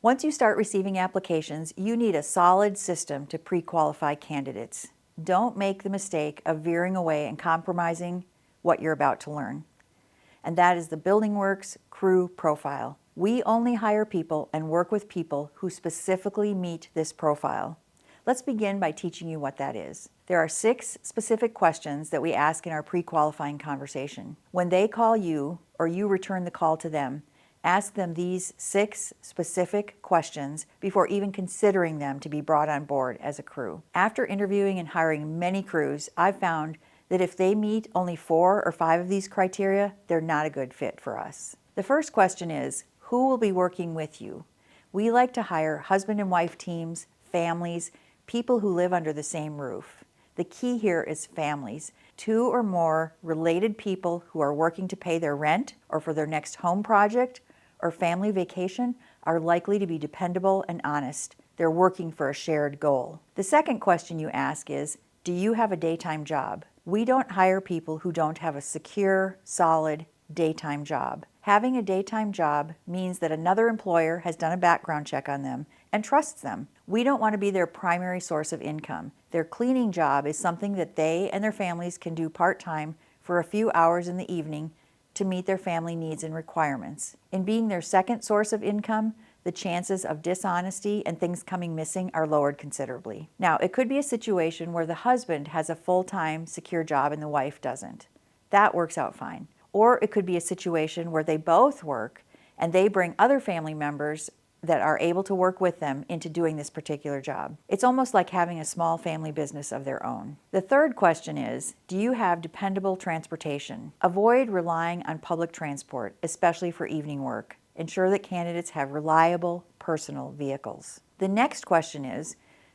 Once you start receiving applications, you need a solid system to pre-qualify candidates. Don't make the mistake of veering away and compromising what you're about to learn. And that is the Bldg.Works crew profile. We only hire people and work with people who specifically meet this profile. Let's begin by teaching you what that is. There are 6 specific questions that we ask in our pre-qualifying conversation. When they call you or you return the call to them, ask them these 6 specific questions before even considering them to be brought on board as a crew. After interviewing and hiring many crews, I've found that if they meet only 4 or 5 of these criteria, they're not a good fit for us. The first question is, who will be working with you? We like to hire husband and wife teams, families, people who live under the same roof. The key here is families, 2 or more related people who are working to pay their rent or for their next home project or family vacation are likely to be dependable and honest. They're working for a shared goal. The second question you ask is, do you have a daytime job? We don't hire people who don't have a secure, solid daytime job. Having a daytime job means that another employer has done a background check on them and trusts them. We don't want to be their primary source of income. Their cleaning job is something that they and their families can do part-time for a few hours in the evening to meet their family needs and requirements. In being their second source of income, the chances of dishonesty and things coming missing are lowered considerably. Now, it could be a situation where the husband has a full-time secure job and the wife doesn't. That works out fine. Or it could be a situation where they both work and they bring other family members that are able to work with them into doing this particular job. It's almost like having a small family business of their own. The third question is, do you have dependable transportation? Avoid relying on public transport, especially for evening work. Ensure that candidates have reliable personal vehicles. The next question is,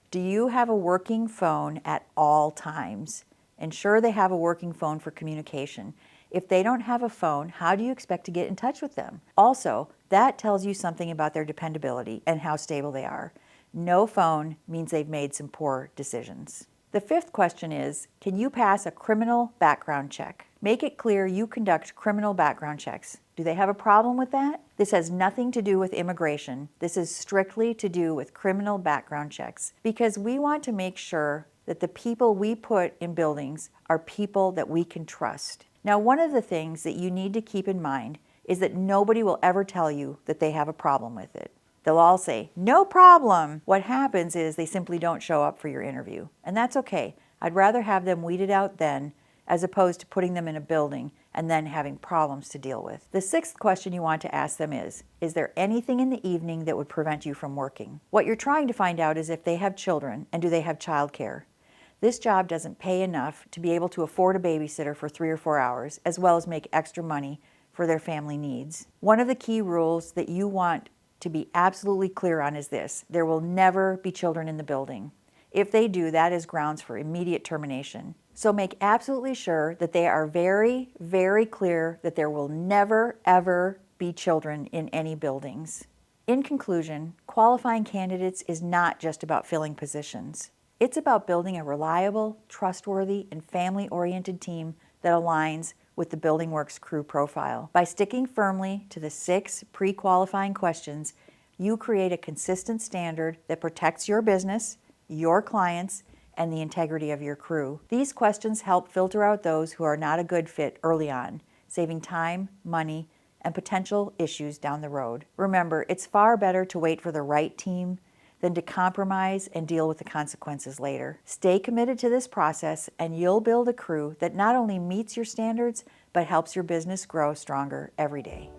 do you have a working phone at all times? Ensure they have a working phone for communication. If they don't have a phone, how do you expect to get in touch with them? Also, that tells you something about their dependability and how stable they are. No phone means they've made some poor decisions. The fifth question is, can you pass a criminal background check? Make it clear you conduct criminal background checks. Do they have a problem with that? This has nothing to do with immigration. This is strictly to do with criminal background checks because we want to make sure that the people we put in buildings are people that we can trust. Now, one of the things that you need to keep in mind is that nobody will ever tell you that they have a problem with it. They'll all say, no problem. What happens is they simply don't show up for your interview. And that's okay. I'd rather have them weeded out then as opposed to putting them in a building and then having problems to deal with. The sixth question you want to ask them is there anything in the evening that would prevent you from working? What you're trying to find out is if they have children and do they have childcare. This job doesn't pay enough to be able to afford a babysitter for 3 or 4 hours, as well as make extra money for their family needs. One of the key rules that you want to be absolutely clear on is this: there will never be children in the building. If they do, that is grounds for immediate termination. So make absolutely sure that they are very, very clear that there will never, ever be children in any buildings. In conclusion, qualifying candidates is not just about filling positions. It's about building a reliable, trustworthy, and family-oriented team that aligns with the Bldg.Works crew profile. By sticking firmly to the 6 pre-qualifying questions, you create a consistent standard that protects your business, your clients, and the integrity of your crew. These questions help filter out those who are not a good fit early on, saving time, money, and potential issues down the road. Remember, it's far better to wait for the right team than to compromise and deal with the consequences later. Stay committed to this process and you'll build a crew that not only meets your standards, but helps your business grow stronger every day.